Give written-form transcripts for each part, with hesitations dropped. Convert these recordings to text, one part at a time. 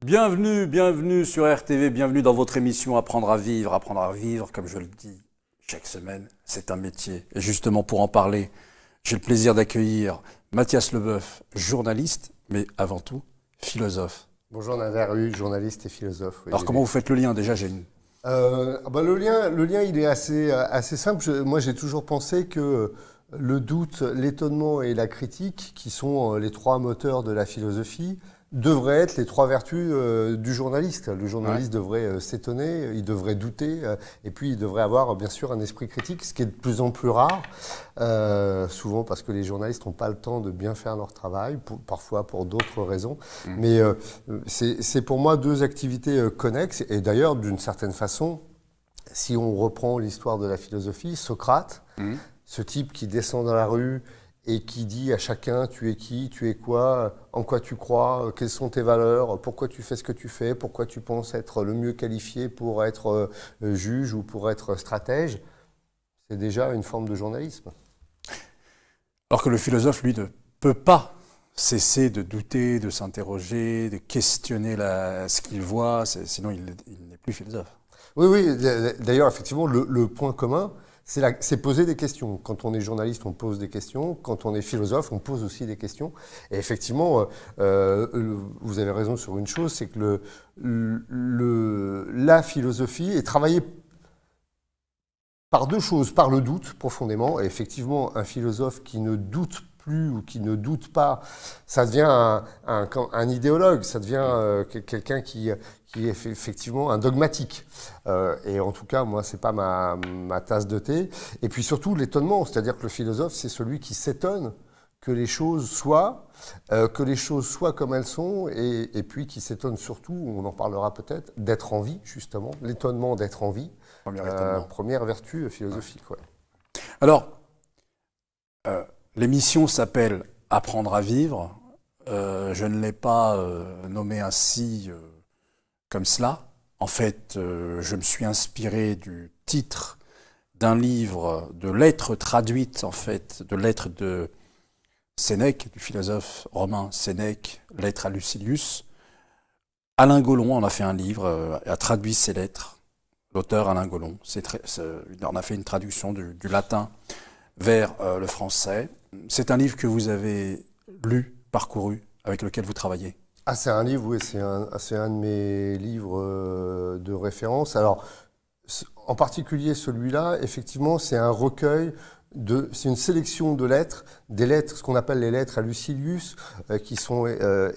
Bienvenue, bienvenue sur RTV, bienvenue dans votre émission Apprendre à vivre, comme je le dis chaque semaine, c'est un métier. Et justement pour en parler, j'ai le plaisir d'accueillir Mathias Leboeuf, journaliste, mais avant tout, philosophe. Bonjour Nader, journaliste et philosophe. Oui, alors comment vous faites le lien déjà le lien il est assez simple. Moi j'ai toujours pensé que le doute, l'étonnement et la critique, qui sont les trois moteurs de la philosophie, devraient être les trois vertus du journaliste. Le journaliste devrait s'étonner, il devrait douter, et puis il devrait avoir bien sûr un esprit critique, ce qui est de plus en plus rare, souvent parce que les journalistes n'ont pas le temps de bien faire leur travail, parfois pour d'autres raisons. Mais c'est pour moi deux activités connexes, et d'ailleurs d'une certaine façon, si on reprend l'histoire de la philosophie, Socrate, ce type qui descend dans la rue et qui dit à chacun, tu es qui, tu es quoi, en quoi tu crois, quelles sont tes valeurs, pourquoi tu fais ce que tu fais, pourquoi tu penses être le mieux qualifié pour être juge ou pour être stratège, c'est déjà une forme de journalisme. Alors que le philosophe, lui, ne peut pas cesser de douter, de s'interroger, de questionner ce qu'il voit, sinon il n'est plus philosophe. Oui, d'ailleurs, effectivement, le point commun, c'est poser des questions. Quand on est journaliste, on pose des questions. Quand on est philosophe, on pose aussi des questions. Et effectivement, vous avez raison sur une chose, c'est que la philosophie est travaillée par deux choses. Par le doute, profondément. Et effectivement, un philosophe qui ne doute plus ou qui ne doute pas, ça devient un idéologue, ça devient quelqu'un qui est effectivement un dogmatique. Et en tout cas, moi, c'est pas ma tasse de thé. Et puis surtout, l'étonnement, c'est-à-dire que le philosophe, c'est celui qui s'étonne que les choses soient comme elles sont, et puis qui s'étonne surtout, on en parlera peut-être, d'être en vie, justement, l'étonnement d'être en vie. Première vertu philosophique, ouais. Alors, l'émission s'appelle « Apprendre à vivre ». Je ne l'ai pas nommé ainsi comme cela. En fait, je me suis inspiré du titre d'un livre de lettres traduites, en fait, de lettres de Sénèque, du philosophe romain Sénèque, « Lettres à Lucilius ». Alain Gollon en a fait un livre, a traduit ces lettres. L'auteur Alain Gollon, il en a fait une traduction du latin vers le français. C'est un livre que vous avez lu, parcouru, avec lequel vous travaillez. Ah, c'est un livre, oui, c'est un de mes livres de référence. Alors, en particulier celui-là, effectivement, c'est un recueil, c'est une sélection de lettres, des lettres, ce qu'on appelle les lettres à Lucilius, qui sont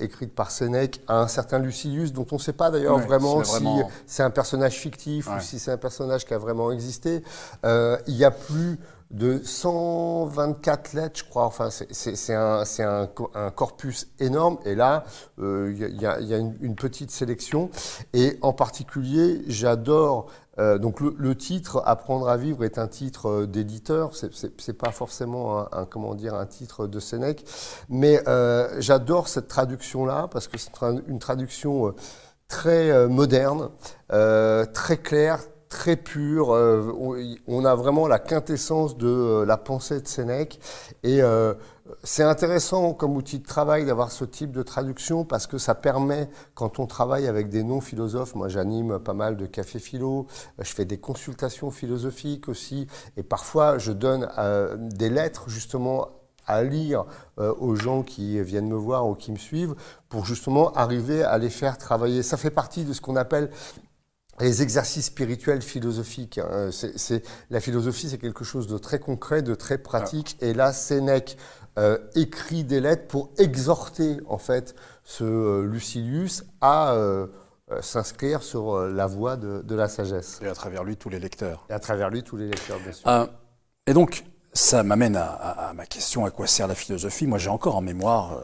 écrites par Sénèque à un certain Lucilius, dont on ne sait pas d'ailleurs vraiment si c'est un personnage fictif ou si c'est un personnage qui a vraiment existé. Il y a plus de 124 lettres, je crois. Enfin, c'est un corpus énorme. Et là, il y a une petite sélection. Et en particulier, j'adore. Donc le titre Apprendre à vivre est un titre d'éditeur. C'est pas forcément un titre de Sénèque. Mais j'adore cette traduction-là parce que c'est une traduction très moderne, très claire, très pur, on a vraiment la quintessence de la pensée de Sénèque, et c'est intéressant comme outil de travail d'avoir ce type de traduction parce que ça permet, quand on travaille avec des non-philosophes, moi j'anime pas mal de cafés philo, je fais des consultations philosophiques aussi, et parfois je donne des lettres justement à lire aux gens qui viennent me voir ou qui me suivent pour justement arriver à les faire travailler. Ça fait partie de ce qu'on appelle les exercices spirituels philosophiques. La philosophie, c'est quelque chose de très concret, de très pratique. Et là, Sénèque écrit des lettres pour exhorter, en fait, ce Lucilius à s'inscrire sur la voie de la sagesse. Et à travers lui, tous les lecteurs. Et à travers lui, tous les lecteurs, bien sûr. Et donc, ça m'amène à ma question, à quoi sert la philosophie? Moi, j'ai encore en mémoire,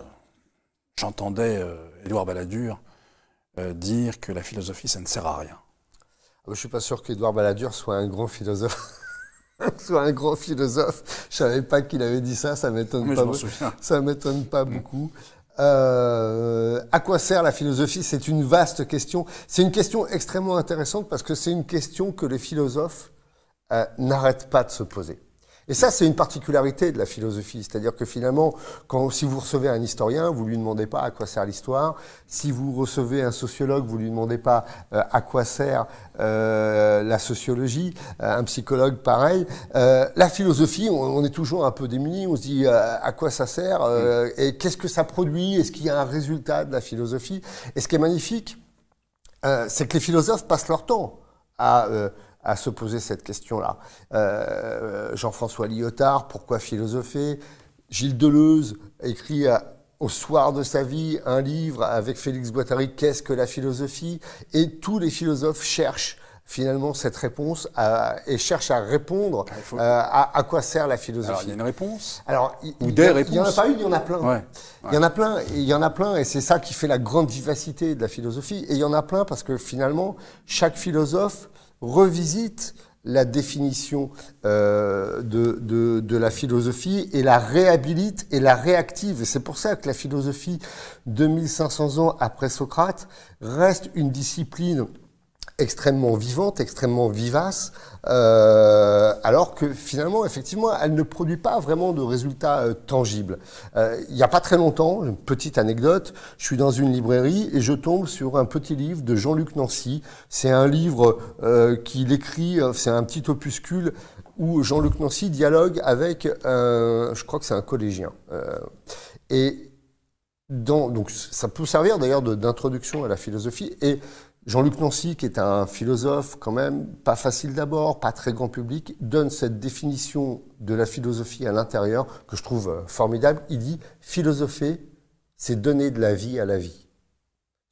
j'entendais Édouard Balladur dire que la philosophie, ça ne sert à rien. Je ne suis pas sûr qu'Édouard Balladur soit un grand philosophe. Je ne savais pas qu'il avait dit ça, ça m'étonne pas. Ça m'étonne pas beaucoup. À quoi sert la philosophie? C'est une vaste question. C'est une question extrêmement intéressante parce que c'est une question que les philosophes n'arrêtent pas de se poser. Et ça, c'est une particularité de la philosophie. C'est-à-dire que finalement, si vous recevez un historien, vous lui demandez pas à quoi sert l'histoire. Si vous recevez un sociologue, vous lui demandez pas à quoi sert la sociologie. Un psychologue, pareil. La philosophie, on est toujours un peu démunis. On se dit à quoi ça sert et qu'est-ce que ça produit? Est-ce qu'il y a un résultat de la philosophie? Et ce qui est magnifique, c'est que les philosophes passent leur temps à se poser cette question-là. Jean-François Lyotard, pourquoi philosopher? Gilles Deleuze écrit au soir de sa vie un livre avec Félix Guattari, Qu'est-ce que la philosophie? Et tous les philosophes cherchent finalement cette réponse et cherchent à répondre à quoi sert la philosophie. Alors, il y a une réponse? Alors, ou des réponses? Il n'y en a pas une, il y en a plein. Ouais. Il y en a plein, et il y en a plein, et c'est ça qui fait la grande vivacité de la philosophie. Et il y en a plein parce que finalement, chaque philosophe revisite la définition de la philosophie et la réhabilite et la réactive. Et c'est pour ça que la philosophie, 2500 ans après Socrate, reste une discipline extrêmement vivante, extrêmement vivace, alors que finalement, effectivement, elle ne produit pas vraiment de résultats tangibles. Il n'y a pas très longtemps, une petite anecdote, je suis dans une librairie et je tombe sur un petit livre de Jean-Luc Nancy. C'est un livre qu'il écrit, c'est un petit opuscule où Jean-Luc Nancy dialogue avec, je crois que c'est un collégien. Donc ça peut servir d'ailleurs d'introduction à la philosophie. Et Jean-Luc Nancy, qui est un philosophe quand même pas facile d'abord, pas très grand public, donne cette définition de la philosophie à l'intérieur que je trouve formidable. Il dit « Philosopher, c'est donner de la vie à la vie ».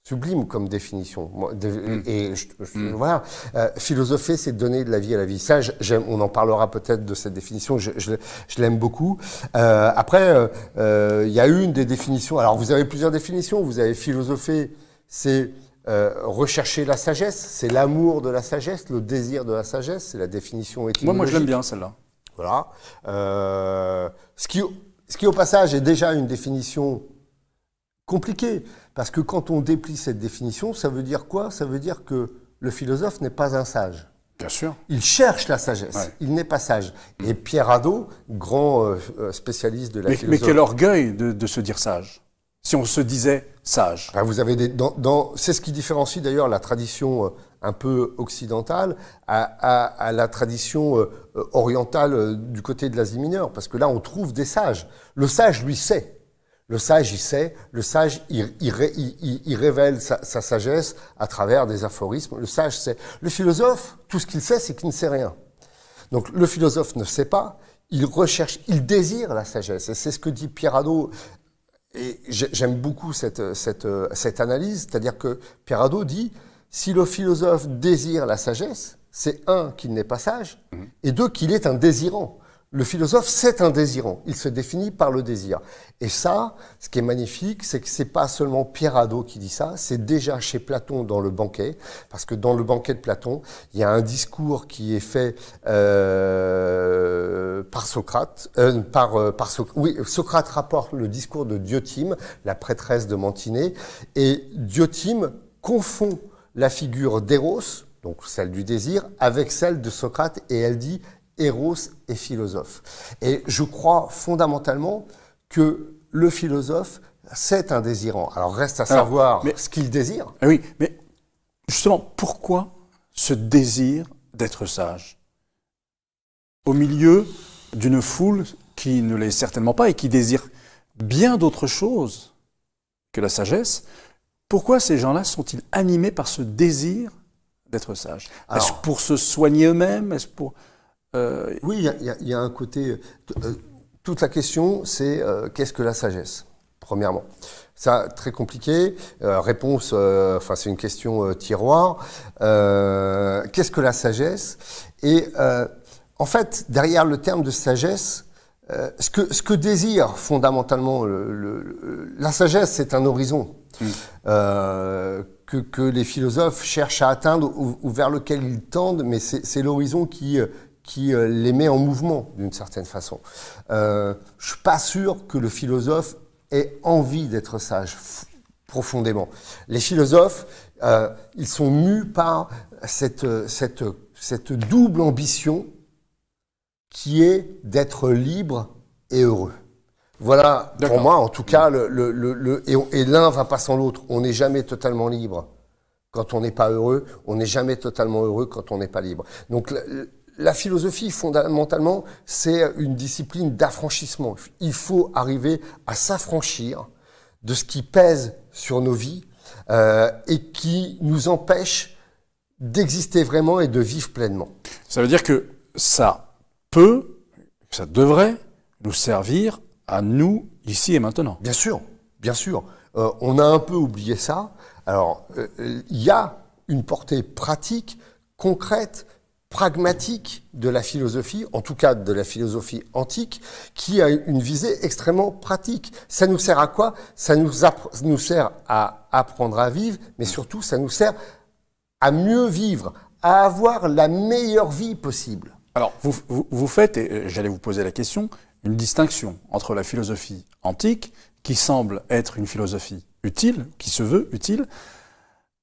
Sublime comme définition. Voilà, philosopher, c'est donner de la vie à la vie. Ça, on en parlera peut-être de cette définition. Je l'aime beaucoup. Après, il y a une des définitions. Alors, vous avez plusieurs définitions. Vous avez philosopher, c'est rechercher la sagesse, c'est l'amour de la sagesse, le désir de la sagesse, c'est la définition étymologique. Moi je l'aime bien celle-là. Voilà. Ce qui au passage est déjà une définition compliquée, parce que quand on déplie cette définition, ça veut dire quoi? Ça veut dire que le philosophe n'est pas un sage. Bien sûr. Il cherche la sagesse, il n'est pas sage. Et Pierre Hadot, grand spécialiste de la philosophie... Mais quel orgueil de se dire sage, si on se disait sage. Vous avez c'est ce qui différencie d'ailleurs la tradition un peu occidentale à la tradition orientale du côté de l'Asie mineure, parce que là on trouve des sages. Le sage, lui, sait. Le sage, il sait. Le sage, il révèle sa sagesse à travers des aphorismes. Le sage sait. Le philosophe, tout ce qu'il sait, c'est qu'il ne sait rien. Donc le philosophe ne sait pas. Il recherche, il désire la sagesse. Et c'est ce que dit Pierre Hadot. Et j'aime beaucoup cette analyse, c'est-à-dire que Pierre Hadot dit, si le philosophe désire la sagesse, c'est un, qu'il n'est pas sage, et deux, qu'il est un désirant. Le philosophe, c'est un désirant. Il se définit par le désir. Et ça, ce qui est magnifique, c'est que c'est pas seulement Pierre Hadot qui dit ça, c'est déjà chez Platon dans le banquet, parce que dans le banquet de Platon, il y a un discours qui est fait par Socrate. Socrate rapporte le discours de Diotima, la prêtresse de Mantinée, et Diotima confond la figure d'Éros, donc celle du désir, avec celle de Socrate, et elle dit Éros est philosophe. Et je crois fondamentalement que le philosophe, c'est un désirant. Alors reste à savoir ce qu'il désire. Oui, mais justement, pourquoi ce désir d'être sage au milieu d'une foule qui ne l'est certainement pas et qui désire bien d'autres choses que la sagesse? Pourquoi ces gens-là sont-ils animés par ce désir d'être sage? Est-ce pour se soigner eux-mêmes? Est-ce pour... Oui, il y a un côté... toute la question, c'est qu'est-ce que la sagesse, premièrement. Ça, très compliqué. Réponse, c'est une question tiroir. Qu'est-ce que la sagesse? Et en fait, derrière le terme de sagesse, ce que désire fondamentalement la sagesse, c'est un horizon que les philosophes cherchent à atteindre ou vers lequel ils tendent, mais c'est l'horizon qui les met en mouvement d'une certaine façon. Je suis pas sûr que le philosophe ait envie d'être sage profondément. Les philosophes, ils sont mus par cette double ambition qui est d'être libre et heureux. Voilà, pour moi, en tout cas, et l'un va pas sans l'autre. On n'est jamais totalement libre quand on n'est pas heureux. On n'est jamais totalement heureux quand on n'est pas libre. Donc, la philosophie, fondamentalement, c'est une discipline d'affranchissement. Il faut arriver à s'affranchir de ce qui pèse sur nos vies et qui nous empêche d'exister vraiment et de vivre pleinement. Ça veut dire que ça devrait nous servir à nous, ici et maintenant. Bien sûr, bien sûr. On a un peu oublié ça. Alors, il y a une portée pratique, concrète, pragmatique de la philosophie, en tout cas de la philosophie antique, qui a une visée extrêmement pratique. Ça nous sert à quoi? Ça nous sert à apprendre à vivre, mais surtout, ça nous sert à mieux vivre, à avoir la meilleure vie possible. Alors, vous faites, et j'allais vous poser la question, une distinction entre la philosophie antique, qui semble être une philosophie utile, qui se veut utile,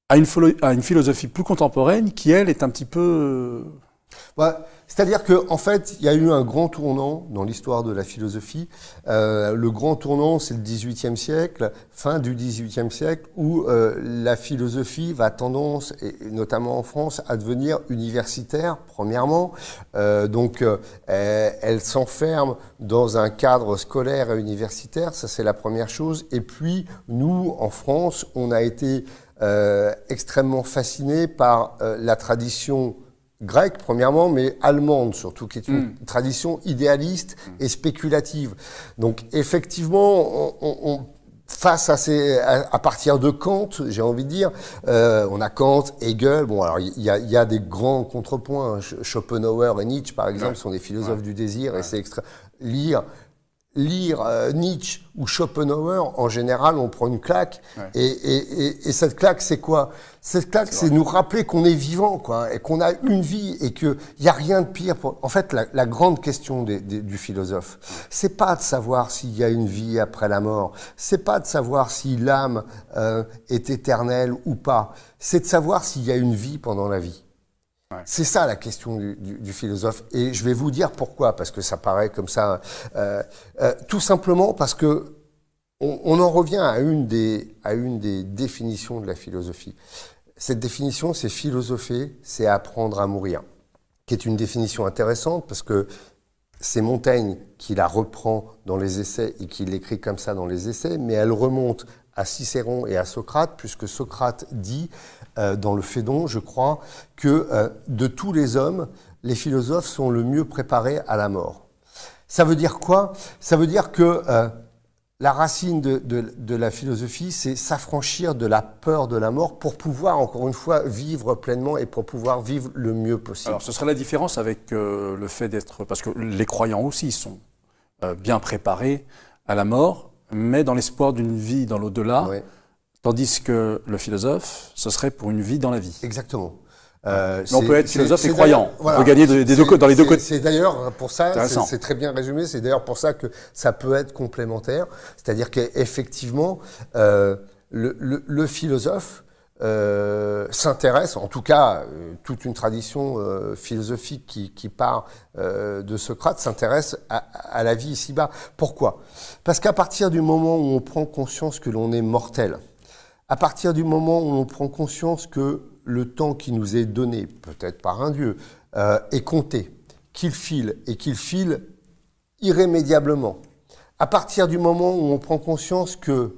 à une philosophie plus contemporaine, qui, elle, est un petit peu... C'est-à-dire qu'en fait, il y a eu un grand tournant dans l'histoire de la philosophie. Le grand tournant, c'est le XVIIIe siècle, fin du XVIIIe siècle, où la philosophie va tendance, et notamment en France, à devenir universitaire, premièrement. Donc, elle s'enferme dans un cadre scolaire et universitaire, ça c'est la première chose. Et puis, nous, en France, on a été extrêmement fascinés par la tradition grecque, premièrement, mais allemande surtout, qui est une tradition idéaliste et spéculative. Donc, effectivement, face à partir de Kant, j'ai envie de dire, on a Kant, Hegel, bon, alors il y a des grands contrepoints, hein. Schopenhauer et Nietzsche, par exemple, sont des philosophes du désir, et c'est lire Nietzsche ou Schopenhauer, en général, on prend une claque. Et cette claque, c'est quoi? Cette claque, c'est nous rappeler qu'on est vivant, quoi, et qu'on a une vie, et qu'il n'y a rien de pire. En fait, la grande question du philosophe, c'est pas de savoir s'il y a une vie après la mort, c'est pas de savoir si l'âme est éternelle ou pas, c'est de savoir s'il y a une vie pendant la vie. C'est ça la question du philosophe, et je vais vous dire pourquoi, parce que ça paraît comme ça, tout simplement parce que on en revient à une des définitions de la philosophie. Cette définition, c'est philosopher, c'est apprendre à mourir, qui est une définition intéressante parce que c'est Montaigne qui la reprend dans les essais et qui l'écrit comme ça dans les essais, mais elle remonte à Cicéron et à Socrate, puisque Socrate dit dans le Phédon, je crois, que de tous les hommes, les philosophes sont le mieux préparés à la mort. Ça veut dire quoi? Ça veut dire que la racine de la philosophie, c'est s'affranchir de la peur de la mort pour pouvoir, encore une fois, vivre pleinement et pour pouvoir vivre le mieux possible. Alors, ce serait la différence avec le fait d'être... Parce que les croyants aussi sont bien préparés à la mort, mais dans l'espoir d'une vie dans l'au-delà, oui. Tandis que le philosophe, ce serait pour une vie dans la vie. Exactement. Mais on peut être philosophe et croyant. Voilà, on peut gagner dans les deux côtés. C'est d'ailleurs pour ça, c'est très bien résumé, c'est d'ailleurs pour ça que ça peut être complémentaire. C'est-à-dire qu'effectivement, le philosophe s'intéresse, en tout cas, toute une tradition philosophique qui part de Socrate s'intéresse à la vie ici-bas. Pourquoi? Parce qu'à partir du moment où on prend conscience que l'on est mortel, à partir du moment où on prend conscience que le temps qui nous est donné, peut-être par un Dieu, est compté, qu'il file, et qu'il file irrémédiablement, à partir du moment où on prend conscience que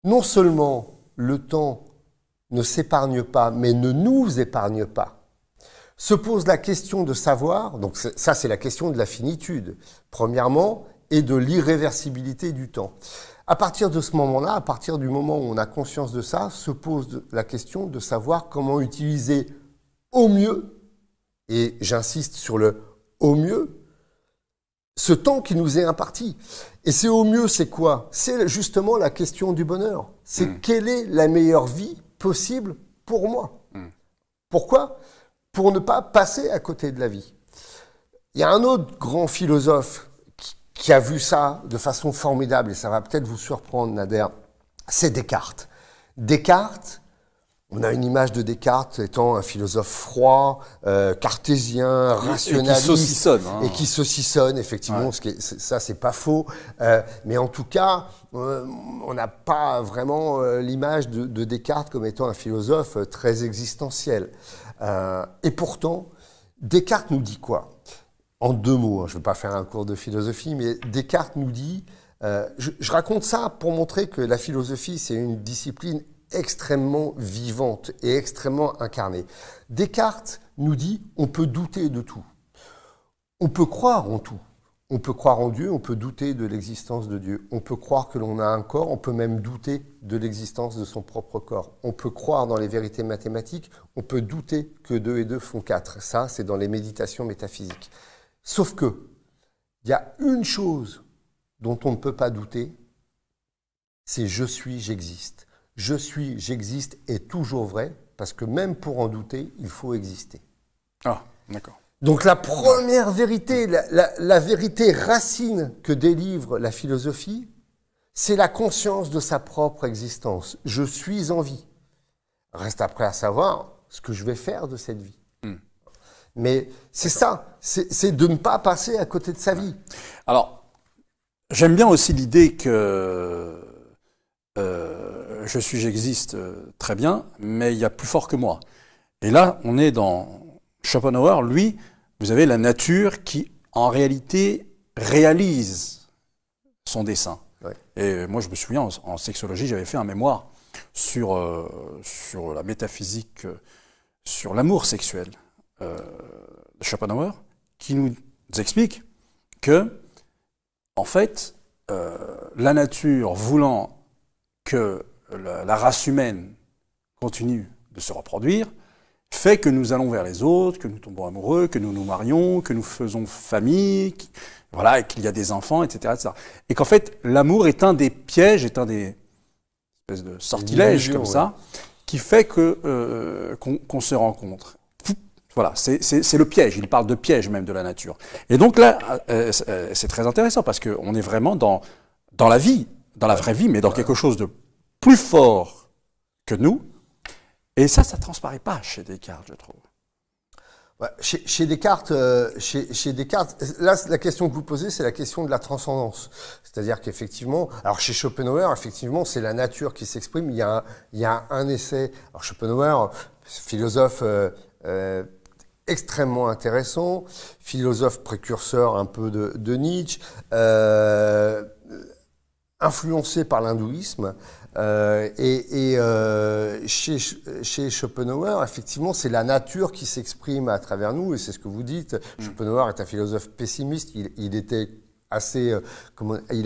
non seulement le temps ne s'épargne pas, mais ne nous épargne pas, se pose la question de savoir, donc ça c'est la question de la finitude, premièrement, et de l'irréversibilité du temps. À partir de ce moment-là, à partir du moment où on a conscience de ça, se pose la question de savoir comment utiliser au mieux, et j'insiste sur le au mieux, ce temps qui nous est imparti. Et c'est au mieux, c'est quoi? C'est justement la question du bonheur. C'est quelle est la meilleure vie possible pour moi? Pourquoi? Pour ne pas passer à côté de la vie. Il y a un autre grand philosophe qui a vu ça de façon formidable, et ça va peut-être vous surprendre, Nader, c'est Descartes. Descartes, On a une image de Descartes étant un philosophe froid, cartésien, rationaliste. Et qui saucissonne. Hein. Et qui saucissonne, effectivement. Ouais. Ça, c'est pas faux. Mais en tout cas, on n'a pas vraiment l'image de Descartes comme étant un philosophe très existentiel. Et pourtant, Descartes nous dit quoi? En 2 mots, hein, je ne vais pas faire un cours de philosophie, mais Descartes nous dit... je raconte ça pour montrer que la philosophie, c'est une discipline extrêmement vivante et extrêmement incarnée. Descartes nous dit on peut douter de tout. On peut croire en tout. On peut croire en Dieu, on peut douter de l'existence de Dieu. On peut croire que l'on a un corps, on peut même douter de l'existence de son propre corps. On peut croire dans les vérités mathématiques, on peut douter que 2 et 2 font 4. Ça, c'est dans les méditations métaphysiques. Sauf que, il y a une chose dont on ne peut pas douter, c'est « je suis, j'existe ». Je suis, j'existe est toujours vrai, parce que même pour en douter, il faut exister. Ah, d'accord. Donc la première vérité, la vérité racine que délivre la philosophie, c'est la conscience de sa propre existence. Je suis en vie. Reste après à savoir ce que je vais faire de cette vie. Mais c'est ça, c'est de ne pas passer à côté de sa vie. Alors, j'aime bien aussi l'idée que je suis, j'existe très bien, mais il y a plus fort que moi. Et là, on est dans Schopenhauer, lui, vous avez la nature qui, en réalité, réalise son dessein. Ouais. Et moi, je me souviens, en sexologie, j'avais fait un mémoire sur la métaphysique, sur l'amour sexuel de Schopenhauer, qui nous explique que, en fait, la nature voulant que la race humaine continue de se reproduire, fait que nous allons vers les autres, que nous tombons amoureux, que nous nous marions, que nous faisons famille, voilà, et qu'il y a des enfants, etc., etc. Et qu'en fait, l'amour est un des pièges, est un des espèces de sortilèges comme ça, qui fait que qu'on se rencontre. Voilà, c'est le piège. Il parle de piège même de la nature. Et donc là, c'est très intéressant parce qu'on est vraiment dans la vie, dans la vraie vie, mais dans quelque chose de plus fort que nous. Et ça transparaît pas chez Descartes, je trouve. Ouais, chez Descartes, là, la question que vous posez, c'est la question de la transcendance. C'est-à-dire qu'effectivement, alors chez Schopenhauer, effectivement, c'est la nature qui s'exprime. Il y a un essai. Alors Schopenhauer, philosophe extrêmement intéressant, philosophe précurseur un peu de Nietzsche, influencé par l'hindouisme. Chez Schopenhauer, effectivement, c'est la nature qui s'exprime à travers nous, et c'est ce que vous dites. Schopenhauer est un philosophe pessimiste. Il a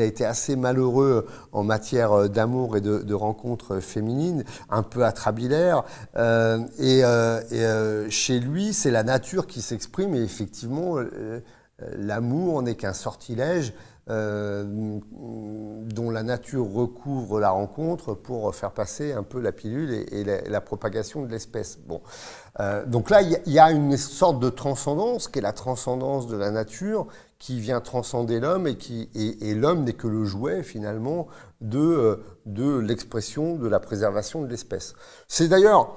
été assez malheureux en matière d'amour et de rencontres féminines, un peu atrabilaire. Chez lui, c'est la nature qui s'exprime, et effectivement, l'amour n'est qu'un sortilège dont la nature recouvre la rencontre pour faire passer un peu la pilule et la propagation de l'espèce. Bon. Donc là, il y a une sorte de transcendance, qui est la transcendance de la nature, qui vient transcender l'homme, et l'homme n'est que le jouet, finalement, de l'expression, de la préservation de l'espèce. C'est d'ailleurs...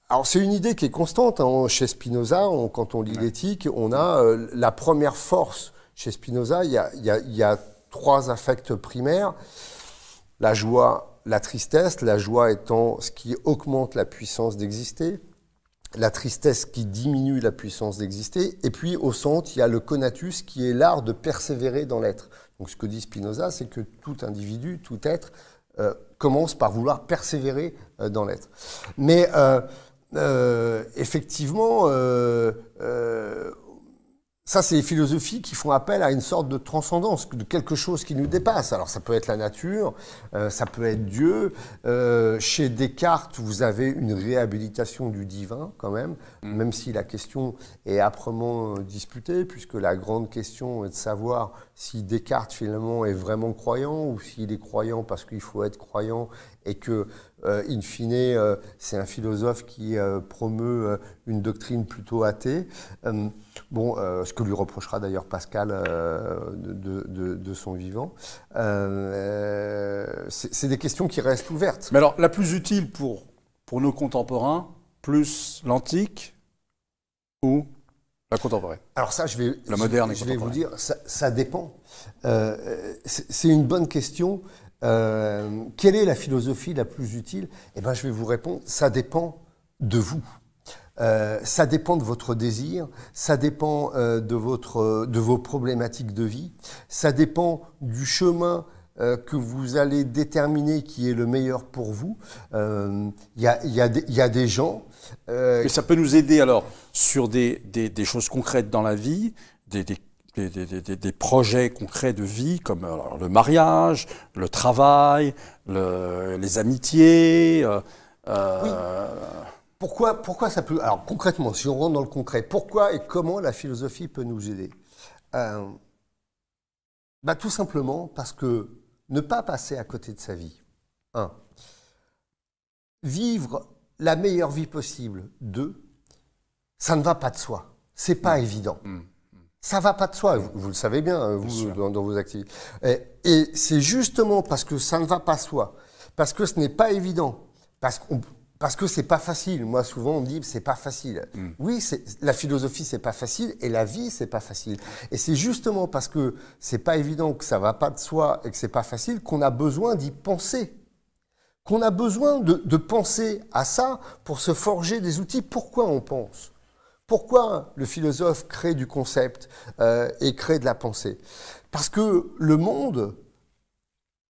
Alors, c'est une idée qui est constante, hein, chez Spinoza, quand on lit l'éthique, on a la première force. Chez Spinoza, il y a 3 affects primaires, la joie, la tristesse, la joie étant ce qui augmente la puissance d'exister, la tristesse qui diminue la puissance d'exister, et puis au centre, il y a le conatus qui est l'art de persévérer dans l'être. Donc ce que dit Spinoza, c'est que tout individu, tout être, commence par vouloir persévérer dans l'être. Mais effectivement, ça, c'est les philosophies qui font appel à une sorte de transcendance, de quelque chose qui nous dépasse. Alors, ça peut être la nature, ça peut être Dieu. Chez Descartes, vous avez une réhabilitation du divin, quand même si la question est âprement disputée, puisque la grande question est de savoir si Descartes, finalement, est vraiment croyant, ou s'il est croyant parce qu'il faut être croyant, et que, in fine, c'est un philosophe qui promeut une doctrine plutôt athée. Ce que lui reprochera d'ailleurs Pascal de son vivant. C'est des questions qui restent ouvertes. Mais alors, la plus utile pour pour nos contemporains, plus l'antique ou la contemporaine? Alors ça, la moderne je vais vous dire, ça dépend. C'est une bonne question. Quelle est la philosophie la plus utile? Eh ben, je vais vous répondre, ça dépend de vous. Ça dépend de votre désir, ça dépend de vos problématiques de vie, ça dépend du chemin que vous allez déterminer qui est le meilleur pour vous. Il y a des gens... Et ça peut nous aider alors sur des choses concrètes dans la vie, des projets concrets de vie comme alors, le mariage, le travail, les amitiés. Oui. Pourquoi ça peut... Alors concrètement, si on rentre dans le concret, pourquoi et comment la philosophie peut nous aider? Tout simplement parce que ne pas passer à côté de sa vie. 1. Vivre la meilleure vie possible. 2. Ça ne va pas de soi. C'est pas évident. Ça va pas de soi. Vous le savez bien, vous, dans vos activités. Et c'est justement parce que ça ne va pas de soi, parce que ce n'est pas évident, parce que c'est pas facile. Moi, souvent, on me dit c'est pas facile. Oui, la philosophie, c'est pas facile, et la vie, c'est pas facile. Et c'est justement parce que c'est pas évident, que ça va pas de soi et que c'est pas facile, qu'on a besoin d'y penser. Qu'on a besoin de penser à ça pour se forger des outils. Pourquoi on pense? Pourquoi le philosophe crée du concept et crée de la pensée? Parce que le monde,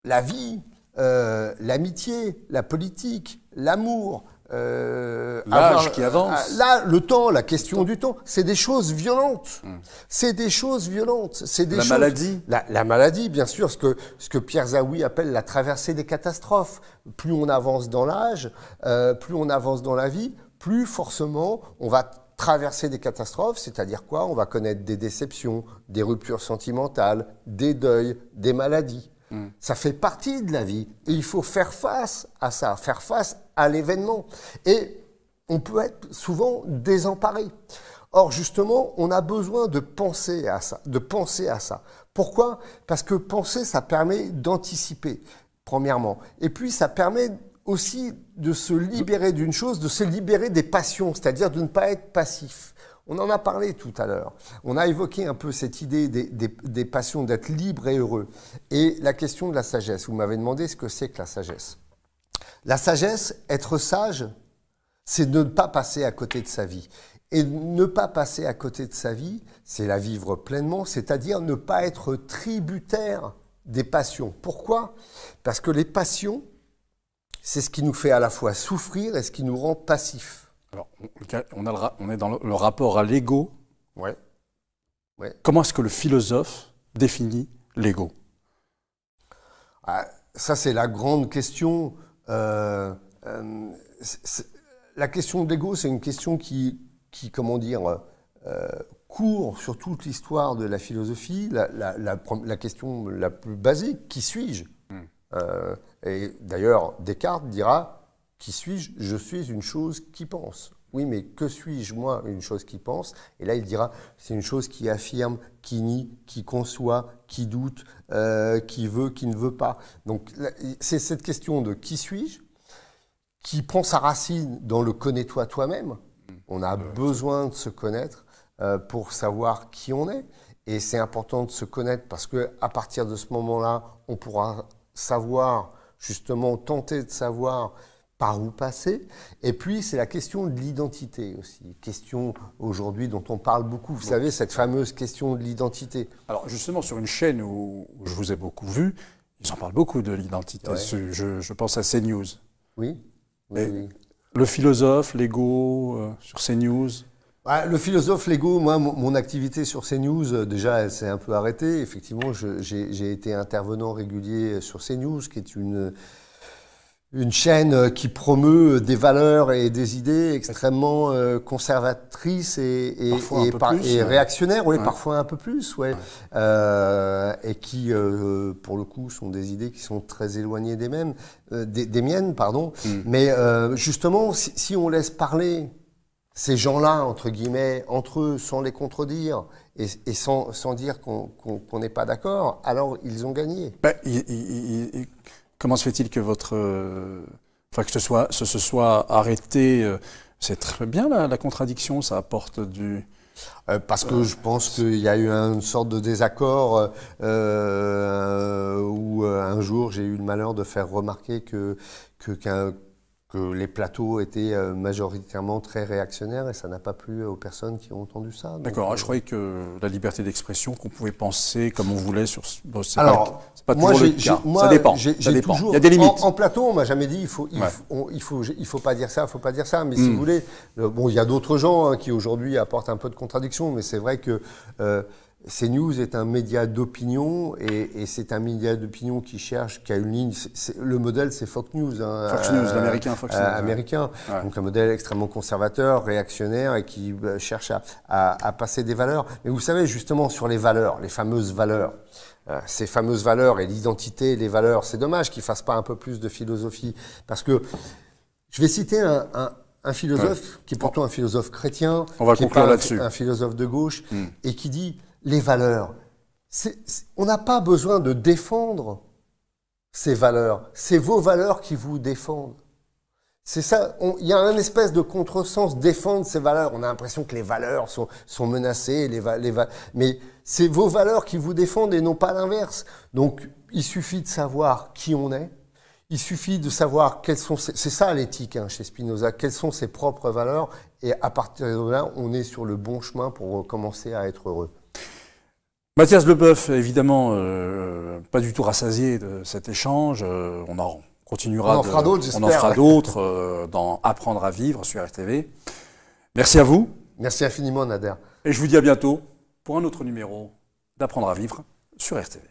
la vie, l'amitié, la politique, l'amour, l'âge qui avance, là, le temps, la question du temps, c'est des choses violentes. C'est des choses violentes. La maladie. La maladie, bien sûr, ce que Pierre Zaoui appelle la traversée des catastrophes. Plus on avance dans l'âge, plus on avance dans la vie, plus forcément on va traverser des catastrophes, c'est-à-dire quoi? On va connaître des déceptions, des ruptures sentimentales, des deuils, des maladies. Ça fait partie de la vie et il faut faire face à ça, faire face à l'événement. Et on peut être souvent désemparé. Or, justement, on a besoin de penser à ça, Pourquoi? Parce que penser, ça permet d'anticiper, premièrement. Et puis, ça permet aussi de se libérer d'une chose, de se libérer des passions, c'est-à-dire de ne pas être passif. On en a parlé tout à l'heure. On a évoqué un peu cette idée des passions, d'être libre et heureux. Et la question de la sagesse. Vous m'avez demandé ce que c'est que la sagesse. La sagesse, être sage, c'est de ne pas passer à côté de sa vie. Et ne pas passer à côté de sa vie, c'est la vivre pleinement, c'est-à-dire ne pas être tributaire des passions. Pourquoi? Parce que les passions, c'est ce qui nous fait à la fois souffrir et ce qui nous rend passifs. Alors, on est dans le rapport à l'ego. Ouais. Comment est-ce que le philosophe définit l'ego? Ça, c'est la grande question. La question de l'ego, c'est une question qui comment dire, court sur toute l'histoire de la philosophie. La question la plus basique, qui suis-je? Et d'ailleurs, Descartes dira... Qui suis-je? Je suis une chose qui pense. Oui, mais que suis-je, moi, une chose qui pense? Et là, il dira, c'est une chose qui affirme, qui nie, qui conçoit, qui doute, qui veut, qui ne veut pas. Donc, c'est cette question de qui suis-je, qui prend sa racine dans le connais-toi toi-même. On a besoin de se connaître pour savoir qui on est. Et c'est important de se connaître parce qu'à partir de ce moment-là, on pourra savoir, justement, tenter de savoir par où passer. Et puis, c'est la question de l'identité aussi. Question aujourd'hui dont on parle beaucoup. Vous savez, cette fameuse question de l'identité. Alors, justement, sur une chaîne où je vous ai beaucoup vu, ils en parlent beaucoup de l'identité. Ouais. Je pense à CNews. Oui. Le philosophe, l'ego, sur CNews. Le philosophe, l'ego, moi, mon activité sur CNews, déjà, elle s'est un peu arrêtée. Effectivement, j'ai été intervenant régulier sur CNews, qui est une chaîne qui promeut des valeurs et des idées extrêmement conservatrices et réactionnaires, ouais, parfois un peu plus, et qui, pour le coup, sont des idées qui sont très éloignées des miennes, pardon. Mais justement, si on laisse parler ces gens-là, entre guillemets, entre eux, sans les contredire et sans dire qu'on n'est pas d'accord, alors ils ont gagné. Comment se fait-il que votre Enfin, que ce se soit arrêté, c'est très bien la contradiction, ça apporte du... Parce que je pense qu'il y a eu une sorte de désaccord où un jour j'ai eu le malheur de faire remarquer que les plateaux étaient majoritairement très réactionnaires et ça n'a pas plu aux personnes qui ont entendu ça. D'accord, je croyais que la liberté d'expression, qu'on pouvait penser comme on voulait sur... Bon, c'est pas moi, toujours le cas. Ça dépend. Ça dépend. Toujours, il y a des limites. En plateau, on m'a jamais dit il faut pas dire ça, il faut pas dire ça. Mais si vous voulez, bon, il y a d'autres gens qui aujourd'hui apportent un peu de contradiction, mais c'est vrai que CNews est un média d'opinion et c'est un média d'opinion qui a une ligne. Le modèle, c'est Fox News. Hein, Fox News, l'américain Fox News. Américain. Ouais. Donc un modèle extrêmement conservateur, réactionnaire et qui cherche à passer des valeurs. Mais vous savez, justement, sur les valeurs, les fameuses valeurs, ces fameuses valeurs et l'identité, les valeurs, c'est dommage qu'ils fassent pas un peu plus de philosophie. Parce que je vais citer un philosophe qui est pourtant un philosophe chrétien, on va conclure là-dessus. Un philosophe de gauche, et qui dit les valeurs. On n'a pas besoin de défendre ces valeurs. C'est vos valeurs qui vous défendent. C'est ça. Il y a un espèce de contresens défendre ces valeurs. On a l'impression que les valeurs sont menacées, mais c'est vos valeurs qui vous défendent et non pas l'inverse. Donc, il suffit de savoir qui on est. Il suffit de savoir quelles sont c'est ça l'éthique hein, chez Spinoza, quelles sont ses propres valeurs et à partir de là, on est sur le bon chemin pour commencer à être heureux. Mathias Leboeuf, évidemment, pas du tout rassasié de cet échange. On en continuera. On en fera d'autres, j'espère. On en fera d'autres dans Apprendre à vivre sur RTV. Merci à vous. Merci infiniment, Nader. Et je vous dis à bientôt pour un autre numéro d'Apprendre à vivre sur RTV.